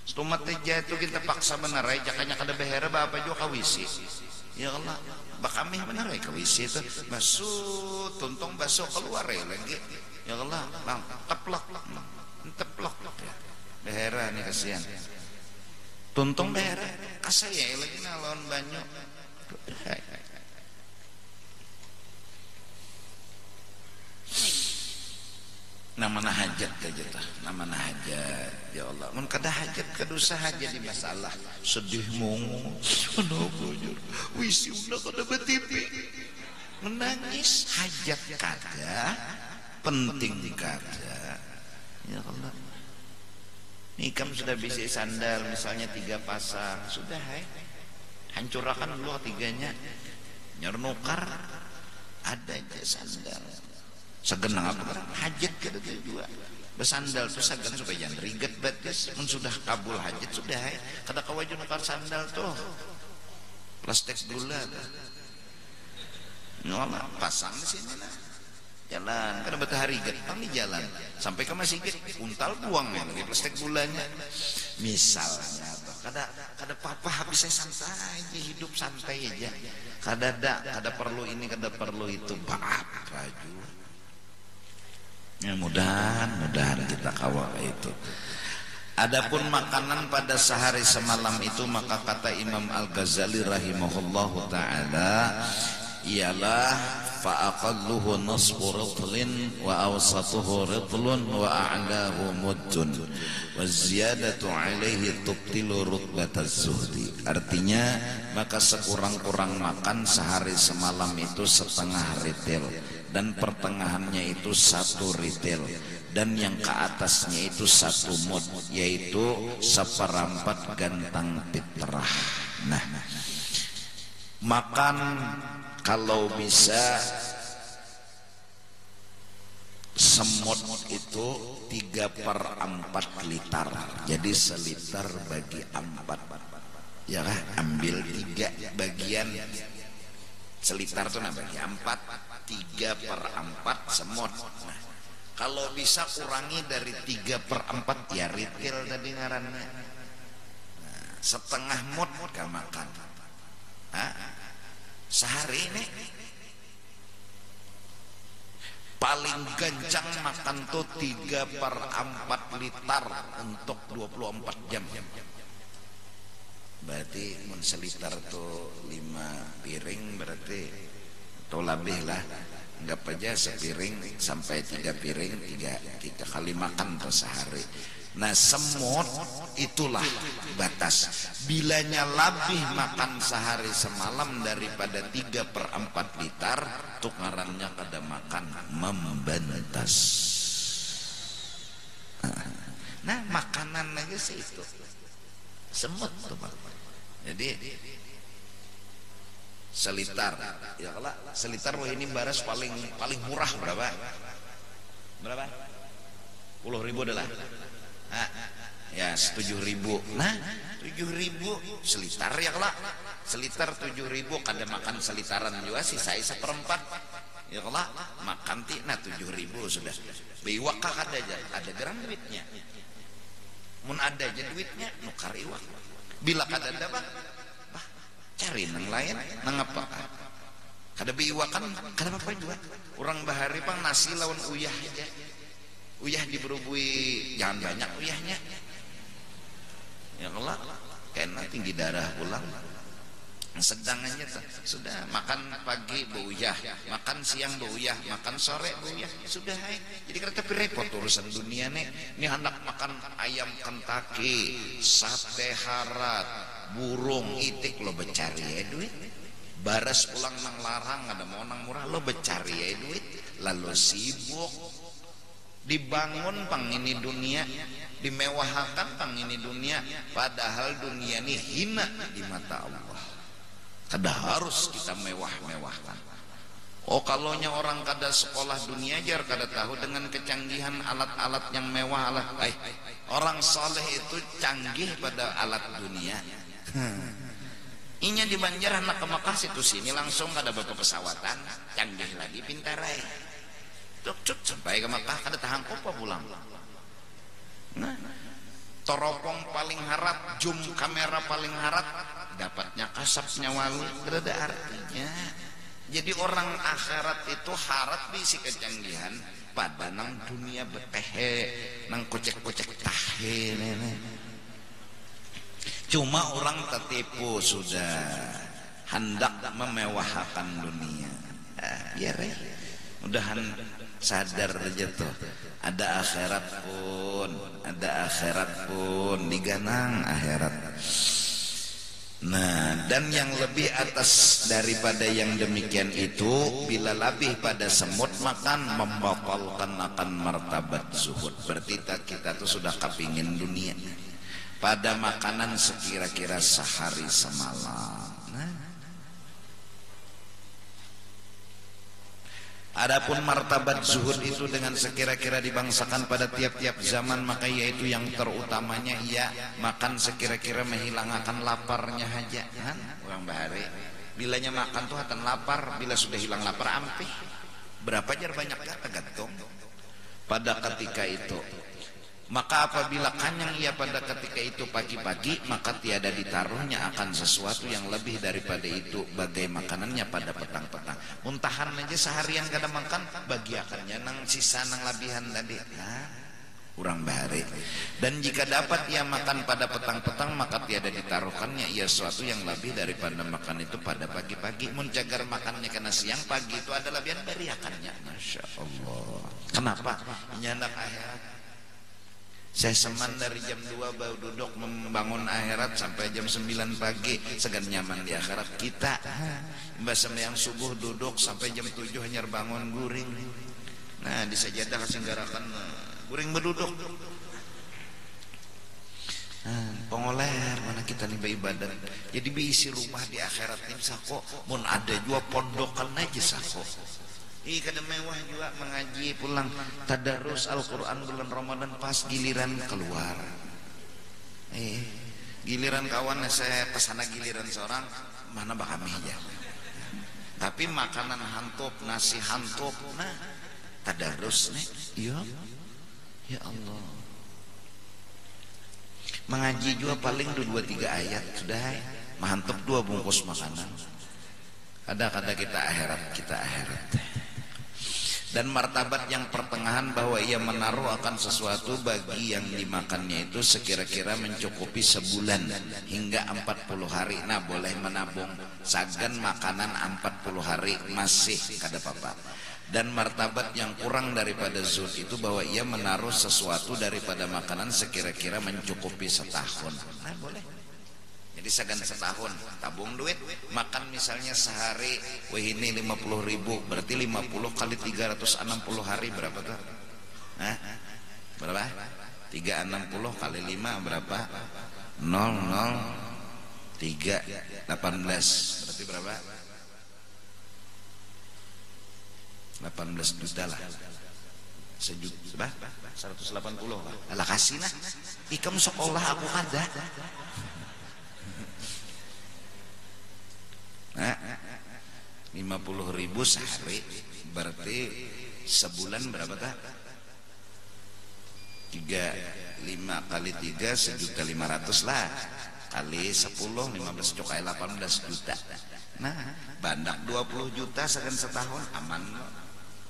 Stumat aja itu kita paksa bener aja, jakanya kada behera bapak juga ke WC. Ya Allah, bakami bener aja ke WC itu. Masuk, tuntong basuh keluar ya lagi. Ya Allah, bang, teplok. Behera nih kasihan. Tuntong behera, kasaya lagi nalon banyak. Namana hajat aja tah, namana hajat. Ya Allah, mun kada hajat kada usah hajat di masalah. Sedih mongo. Kenapa jur? Wisi udah kada betipi. Menangis hajat kada, penting kada. Ya Allah. Nikam sudah bisa sandal misalnya 3 pasang, sudah hai. Hancurkan dulu 3-nya. Nyernukar ada aja sandal. Segenang apa kan hajat kada juga bersandal tuh segan supaya jangan riget batis mun sudah kabul hajat sudah kada kawaju nukar sandal tuh plastik gula ngolah pasang di sini lah jalan kada betah riget pang di jalan sampai ke masjid untal buang lagi plastik gulanya misalnya tuh kada apa-apa habis saya santai aja hidup santai aja kada perlu ini kada perlu itu apa juga. Ya mudah-mudahan kita kawal itu. Adapun makanan pada sehari semalam itu maka kata Imam Al-Ghazali rahimahullahu taala ialah fa'aqalluhu nasfu ritlin wa awsatuhu ritlun wa a'lahu muddun wa ziyadatu alaihi tubtilu rutbataz zuhdi. Artinya maka sekurang-kurang makan sehari semalam itu setengah ritel dan pertengahannya itu 1 ritel dan yang ke atasnya itu 1 mud yaitu 1/4 gantang fitrah. Nah, makan kalau bisa semut itu 3/4 liter, jadi seliter bagi 4 ya kan, ambil 3 bagian seliter tuh bagi 4 3/4 semut. Nah, kalau bisa kurangi dari 3/4 ya ritil tadi ngarannya. Nah, setengah mut gak makan. Sehari ini paling gancang makan tuh 3/4 liter untuk 24 jam. Berarti mun seliter tuh 5 piring berarti atau lebih lah, anggap aja sepiring sampai 3 piring 3 kali makan per sehari. Nah semut itulah batas. Bilanya lebih makan sehari semalam daripada 3/4 liter, tukarannya kada makan membentas. Nah makanan aja sih itu semut tuh Pak. Jadi seliter ya kalau seliter wah ini baras paling murah berapa 10.000 adalah ya 7.000. Nah 7.000 seliter ya kalau seliter 7.000 kada makan selitaran juga sih saya 1/4 ya kalau makan ti nah 7.000 sudah biwak kada aja ada geran duitnya mun ada aja duitnya nukar iwak bila kada ada bang cari nang lain nang apa kada biwakan kada apa juga orang bahari pang nasi lawan uyah aja uyah diberubui jangan banyak uyahnya ya Allah kena tinggi darah pulang sedang aja sudah makan pagi beuyah makan siang beuyah makan sore beuyah sudah jadi kada tapi repot urusan dunia nih ini hendak makan ayam Kentucky sate harat burung itik lo becari ya duit baras pulang nang larang ada mau nang murah lo becari ya duit lalu sibuk dibangun pang ini dunia dimewahkan pang ini dunia padahal dunia ini hina di mata Allah kada harus kita mewah-mewahkan Oh kalaunya orang kada sekolah dunia jar kada tahu dengan kecanggihan alat-alat yang mewah orang saleh itu canggih pada alat dunia. Inya di Banjar anak ke Mekah situ sini langsung kada bapak pesawatan canggih lagi pintar cut sampai ke Mekah kada tahan apa pulang. Nah, teropong paling harap, zoom kamera paling harap, dapatnya kasapnya wali, berada artinya. Jadi orang akhirat itu harap bisi kecanggihan pada nang dunia betehe, nang kocek-kocek tahe. Cuma orang tertipu sudah hendak memewahkan dunia. Biar ya, mudahan sadar aja tuh. Ada akhirat pun diganang akhirat. Nah, dan yang lebih atas daripada yang demikian itu, bila lebih pada semut makan membatalkan akan martabat zuhud. Berarti kita tuh sudah kepingin dunia pada makanan sekira-kira sehari semalam. Adapun martabat zuhud itu dengan sekira-kira dibangsakan pada tiap-tiap zaman, maka yaitu yang terutamanya ia makan sekira-kira menghilangkan laparnya aja kan orang bahari. Bilanya makan tuh akan lapar, bila sudah hilang lapar ampih berapa jar banyak tergantung pada ketika itu. Maka apabila kanyang ia pada ketika itu pagi-pagi, maka tiada ditaruhnya akan sesuatu yang lebih daripada itu bagai makanannya pada petang-petang. Muntahan aja seharian kada makan, bagi akannya nang sisa nang labihan tadi. Urang bahari. Dan jika dapat ia makan pada petang-petang, maka tiada ditaruhkannya ia sesuatu yang lebih daripada makan itu pada pagi-pagi. Menjagar makannya kena siang, pagi itu adalah biar beriakannya. Masya Allah. Kenapa? Nyandak akhirat. Saya seman dari jam 2 baru duduk membangun akhirat sampai jam 9 pagi segan nyaman di akhirat kita. Mbak sembahyang subuh duduk sampai jam 7 hanya bangun guring. Nah di sajadah senggarakan guring berduduk. Pengoler mana kita nih ibadah. Jadi diisi rumah di akhirat ini sako. Mun ada juga pondokan aja sako. Kada mewah juga mengaji pulang tadarus Al-Quran bulan Ramadan pas giliran keluar. Giliran kawan saya kesana giliran seorang mana bak kami aja. Tapi makanan hantup, nasi hantup, nah tadarus nih, ya Allah. Mengaji juga paling 2-3 ayat sudah, mahantup 2 bungkus makanan. Ada kita akhirat. Dan martabat yang pertengahan bahwa ia menaruh akan sesuatu bagi yang dimakannya itu sekira-kira mencukupi sebulan hingga 40 hari. Nah boleh menabung sagan makanan 40 hari masih kada apa-apa. Dan martabat yang kurang daripada zuhud itu bahwa ia menaruh sesuatu daripada makanan sekira-kira mencukupi setahun. Nah boleh. Jadi sagan setahun tabung duit makan misalnya sehari ini 50.000 berarti 50 kali 360 hari berapa tuh? Berapa? 360 kali 5 berapa? 003 18 berarti berapa? 18 juta lah. Sejuta 180 lah kasih nah ikam sekolah aku kada 50.000 sehari berarti sebulan berapa tak? 5 kali 3 1.500.000 lah kali 10 15 cukai 18 juta. Nah bandak 20 juta segan setahun aman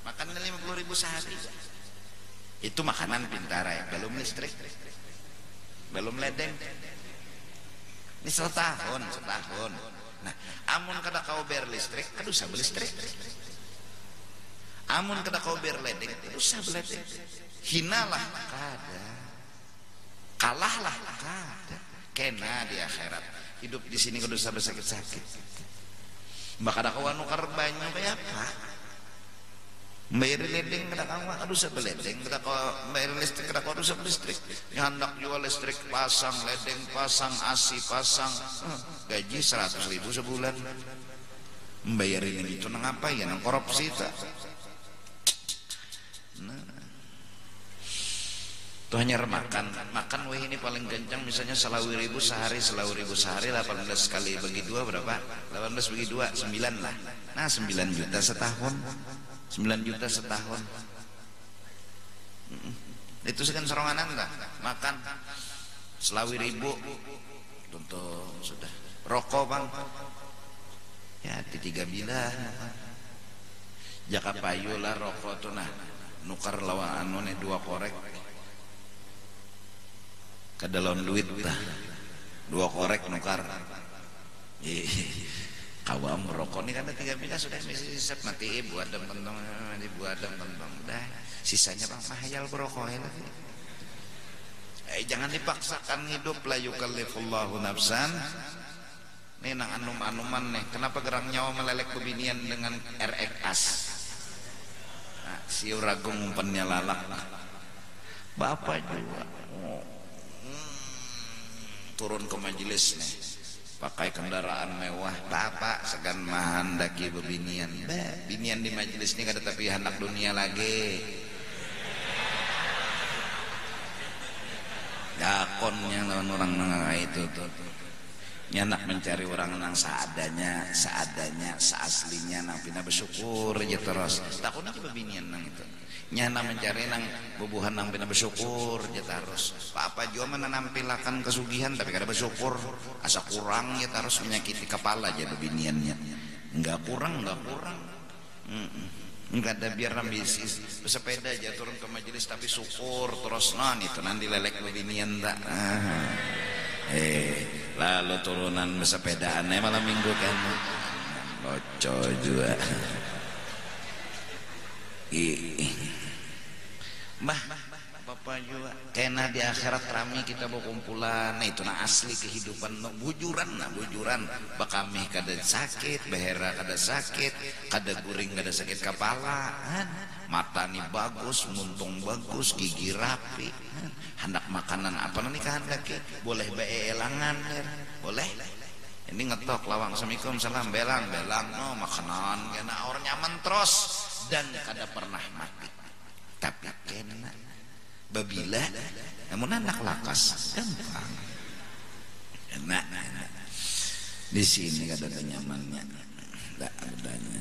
makan 50.000 sehari itu makanan pintar ya belum listrik belum ledeng ini setahun. Nah, amun kada kau ber listrik, kada usah berlistrik. Amun kada kau ber ledeng, kada usah beledeng. Hinalah kada. Kalahlah kada. Kena di akhirat. Hidup di sini kada usah bersakit-sakit. Mbak kada kau nukar banyak kayak apa? Bayar ledeng kada kau kada usah beledeng, kada kau bayar listrik kada kau usah berlistrik. Hendak jual listrik pasang, ledeng pasang, AC pasang. Gaji 100.000 sebulan. Membayarin itu nang apa ya, nang korupsi itu. Nah, itu hanya makan weh ini paling kencang misalnya 1.000 sehari, 1.000 sehari 18 kali bagi 2 berapa? 18 bagi 2 9 lah. Nah 9 juta setahun, 9 juta setahun. Itu sekian seronganan lah makan 1.000 tentu sudah. Rokok bang ya di 3 bilah jaka payu lah rokok tuh nah nukar lawan anu nih 2 korek kadalon duit dah 2 korek nukar kawam rokok nih kan 3 bilah sudah set mati buat dem-dem dah sisanya bang mahayal berokoknya lagi. Jangan dipaksakan hidup, la yukallifullahu nafsan. Nih nang anum-anuman nih, kenapa gerang nyawa melelek bebinian dengan RX? Nah, si ragung umpannya lalak. Bapak juga turun ke majelis nih, pakai kendaraan mewah. Bapak segan mahandaki bebinian. Binian di majelis ini kada tapi anak dunia lagi. Dakonnya lawan orang nang itu tuh. Nyanak mencari orang nang seadanya, seaslinya nang pina bersyukur aja terus. Takon aja bebinian nang itu. Nyana mencari nang bubuhan nang pina bersyukur aja terus. Apa juga menampilakan kesugihan tapi kada bersyukur. Asa kurang ya terus menyakiti kepala aja bebiniannya. Enggak kurang. Enggak ada biar ambisi bersepeda aja turun ke majelis tapi syukur terus non itu nanti lelek bebinian tak lalu turunan bersepedaan malam minggu kan loco juga mah bapak juga kena di akhirat rami kita mau kumpulan. Nah itu nah asli kehidupan bujuran bakamih kada sakit behera kada sakit kada guring kada sakit kepala mata nih bagus muntung bagus gigi rapi hendak makanan apa nih kan lagi boleh bae elangan boleh ini ngetok lawang assalamualaikum salam belang no makanan kena orang nyaman terus dan kada pernah mati tapi kena babila namun anak lakas gampang enak di sini kada ada nyamannya enggak adanya.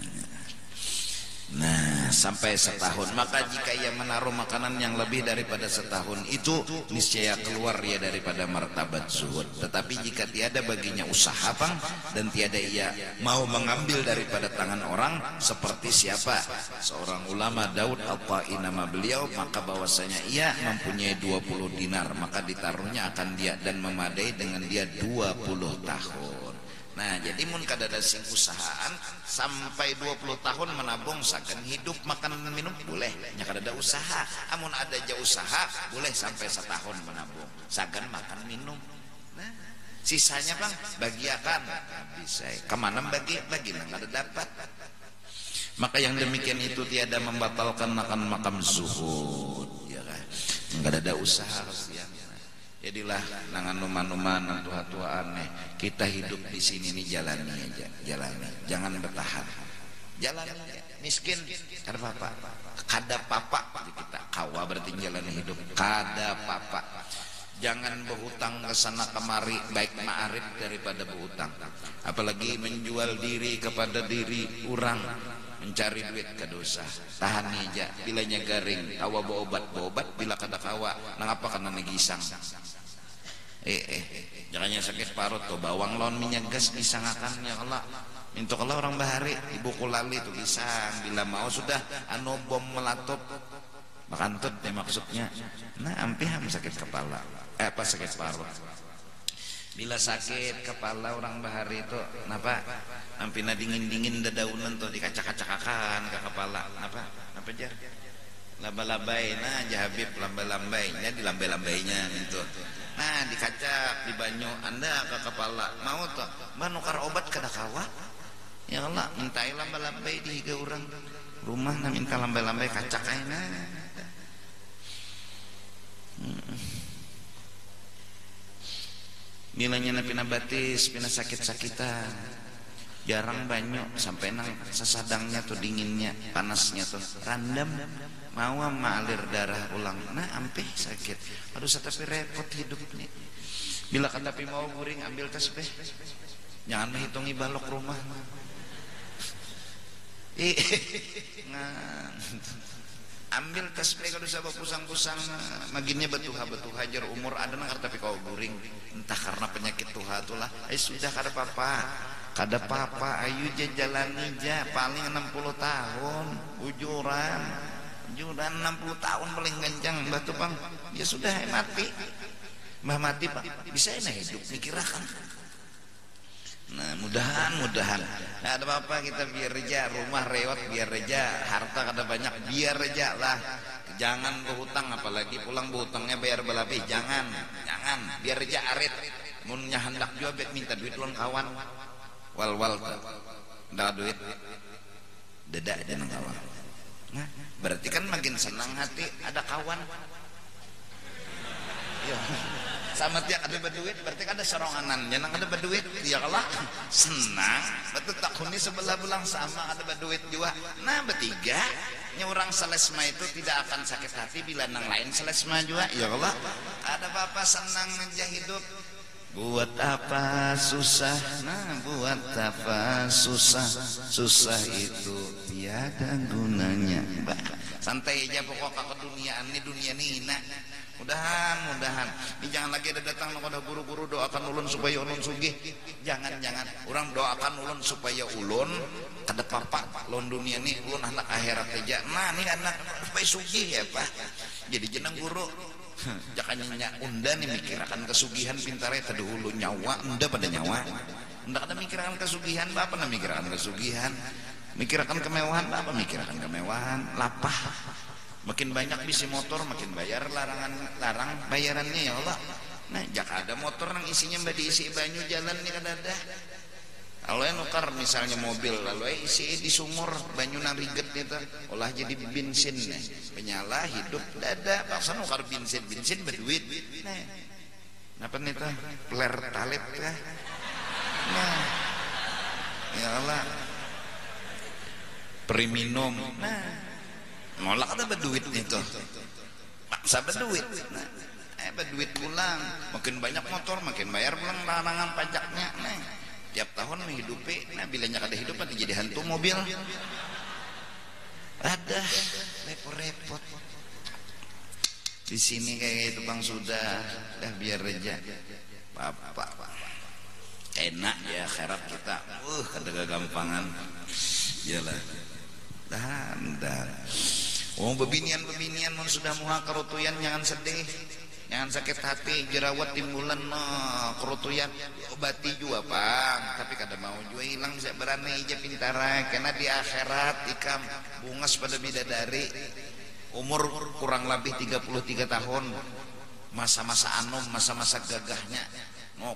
Nah sampai setahun maka jika ia menaruh makanan yang lebih daripada setahun itu niscaya keluar ia daripada martabat zuhud. Tetapi jika tiada baginya usaha bang dan tiada ia mau mengambil daripada tangan orang seperti siapa seorang ulama Daud al-Ta'i nama beliau maka bahwasanya ia mempunyai 20 dinar maka ditaruhnya akan dia dan memadai dengan dia 20 tahun. Nah jadi mun kadada sing usahaan sampai 20 tahun menabung sakan hidup makanan dan minum boleh nya kadada usaha amun ada aja usaha boleh sampai setahun menabung sakan makan minum. Nah sisanya bang bagiakan bisa kemana bagi nang kada dapat. Maka yang demikian itu tiada membatalkan makan makam zuhud ya kan kada ada usaha ya. Jadilah nangan numan-numan tua-tua aneh kita hidup di sini nih jalani jangan bertahan jalani miskin kada apa kada papa kita kawa berarti jalani hidup kada papa jangan berhutang ke sana kemari baik ma'arif daripada berhutang apalagi menjual diri kepada diri orang mencari duit ke dosa tahan aja bilanya garing kawa berobat bila kada kawa nang apa kana negisang jangannya sakit parut tuh bawang lawan minyak gas pisang akan ya Allah minta Allah orang bahari ibu kulali tuh pisang bila mau sudah anu bom melatop makantut ya maksudnya. Nah ampiham sakit kepala apa sakit parut bila sakit kepala orang bahari itu kenapa ampina dingin dadaunan tuh dikacak-kacakakan ke kepala apa jar laba-labai nah aja Habib lambai-lambainya di lambai-lambainya gitu. Nah dikacak di banyu anda ke kepala mau tuh nukar obat kada kawa ya Allah mintai lambai-lambai di higa orang rumah nah minta lambai-lambai kacak aina nilainya na pina batis pina sakit-sakitan jarang banyu sampai nang sesadangnya tuh dinginnya panasnya tuh randam mau mengalir darah ulang nah ampe sakit aduh tapi repot hidup nih bila katapi mau guring ambil tasbih jangan menghitungi balok rumah nah ambil tasbih kalau sabab pusang-pusang maginnya betuha hajar umur ada nang tapi kau guring entah karena penyakit tuha itulah sudah kada apa ayu jalani ja paling 60 tahun ujuran 60 tahun paling kencang batu bang ya sudah mati mbah mati pak bisa enak hidup dikirakan nah mudahan nah, ada apa kita biar reja rumah rewat biar reja harta kada banyak biar reja lah jangan berhutang apalagi pulang berhutangnya bayar belabi jangan biar reja arit munnya hendak juga minta duit lawan kawan wal ndak duit dedak aja nang kawan nah berarti kan makin senang hati ada kawan ya sama tiap ada berduit berarti kan ada seronganan jangan ada berduit ya kalah senang betul takhuni sebelah belang sama ada berduit juga nah bertiga orang selesma itu tidak akan sakit hati bila nang lain selesma juga ya kalah ada apa-apa senang aja hidup buat apa susah nah buat apa susah itu tiada gunanya santai aja pokok keduniaan ini dunia ini hina mudahan ini jangan lagi ada datang kepada guru-guru doakan ulun supaya ulun sugih jangan orang doakan ulun supaya ulun kada papa ulun dunia ini ulun anak akhirat aja nah ini anak supaya sugih ya pak jadi jeneng guru jangan unda nih mikirkan kesugihan pintarnya tadi hulu nyawa unda pada nyawa unda ada mikirkan kesugihan apa nak mikirkan kesugihan mikirkan kemewahan apa mikirkan kemewahan lapah makin banyak bisi motor makin bayar larang bayarannya ya Allah nah jak ada motor yang isinya mbak diisi banyu jalan nih kada ada kalau yang nukar misalnya mobil lalu isi di sumur banyu nang riget itu olah jadi bensin nih penyala hidup dada paksa nukar bensin berduit nah apa nih tuh peler talit kah nah ya Allah periminum nah nolak ada berduit itu paksa berduit nah berduit pulang makin banyak motor makin bayar pulang larangan pajaknya nah tiap tahun menghidupi nah bilanya kada hidup nanti jadi hantu mobil ada repot di sini kayak itu bang sudah dah biar aja bapak enak ya akhirat kita kada kegampangan iyalah dan bebinian mun sudah muha kerutuyan jangan sedih jangan sakit hati jerawat timbulan kerutuyan obati juga bang tapi kada mau juga hilang bisa berani aja pintara karena di akhirat ikam bungas pada bidadari umur kurang lebih 33 tahun masa-masa anom masa-masa gagahnya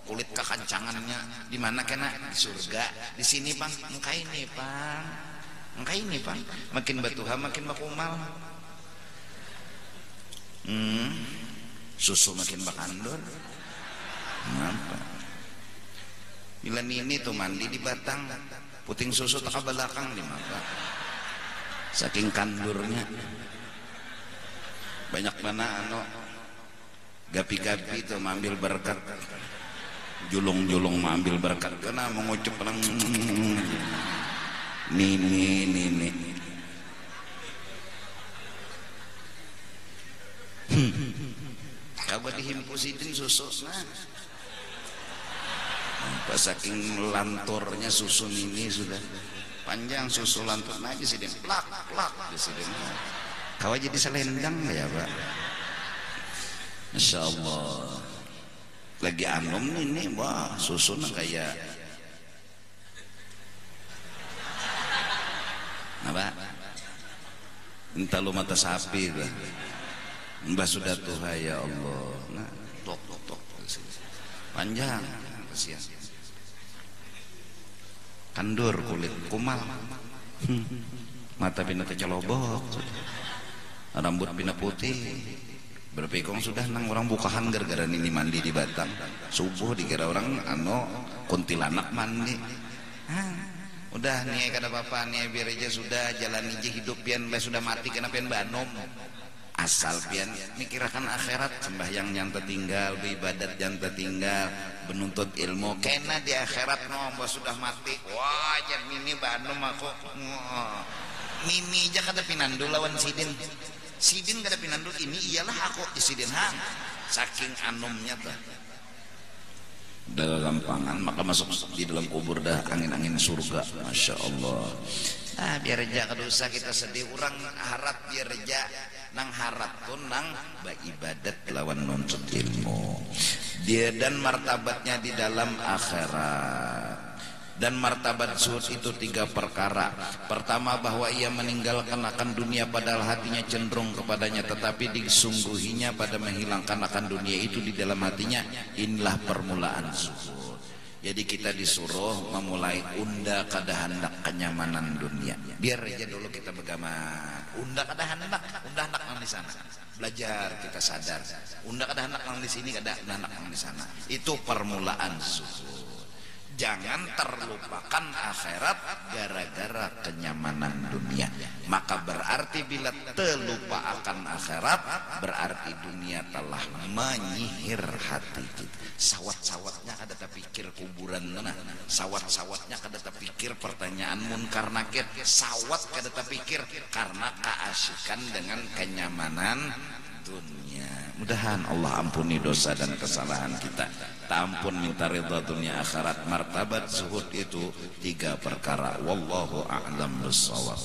kulit kekancangannya di mana kena di surga di sini bang engkau ini bang makin batuha makin bakumal susu makin bakandor kenapa bila ini tuh mandi di batang puting susu tak belakang di mata saking kandurnya banyak mana gapi-gapi tuh mengambil berkat julung-julung mengambil berkat karena mengucup orang nini kabar dihimpusitin susu nah saking lanturnya susu ini sudah panjang susu lantur nah di sini plak di sini kau jadi selendang ya pak Masya Allah lagi anom ini wah susu kayak apa entah lu mata sapi tuh mbah sudah tuh ya Allah nah tok panjang kasihan kandur kulit kumal mata pina kecelobok rambut pina putih berpikong sudah nang orang bukahan gara-gara ini mandi di batang subuh dikira orang kuntilanak mandi Udah nih kada apa-apa nih biar aja sudah jalan aja hidup pian sudah mati kena pian banom. Asal pian mikirakan akhirat, sembahyang yang tertinggal, beribadat yang tertinggal, menuntut ilmu kena di akhirat nomor sudah mati. Wah jangan mimi banom aku. Mimi aja kada pinandu lawan sidin. Sidin kada pinandu ini iyalah aku di sidin hang. Saking anomnya tuh. Dalam pangan maka masuk di dalam kubur dah angin-angin surga, masya Allah. Nah biar aja kedosa kita sedih orang harap biar aja nang harap tuh nang beribadat lawan nuntut ilmu dia dan martabatnya di dalam akhirat. Dan martabat zuhud itu 3 perkara. Pertama bahwa ia meninggalkan akan dunia padahal hatinya cenderung kepadanya, tetapi disungguhinya pada menghilangkan akan dunia itu di dalam hatinya. Inilah permulaan zuhud. Jadi kita disuruh memulai unda kada hendak kenyamanan dunia. Biar aja dulu kita beragama. Unda kada hendak, unda hendak nang di sana. Belajar kita sadar. Unda kada hendak nang di sini, kada hendak nang di sana. Itu permulaan zuhud. Jangan terlupakan akhirat gara-gara kenyamanan dunia. Maka berarti bila terlupa akan akhirat, berarti dunia telah menyihir hati kita. Sawat-sawatnya kada terpikir kuburan mana, sawat-sawatnya kada terpikir pertanyaan munkar nakir, sawat kada terpikir karena keasikan dengan kenyamanan dunia. Mudahan Allah ampuni dosa dan kesalahan kita. Ampun minta ridha dunia akhirat. Martabat zuhud itu 3 perkara. Wallahu a'lam bissawab.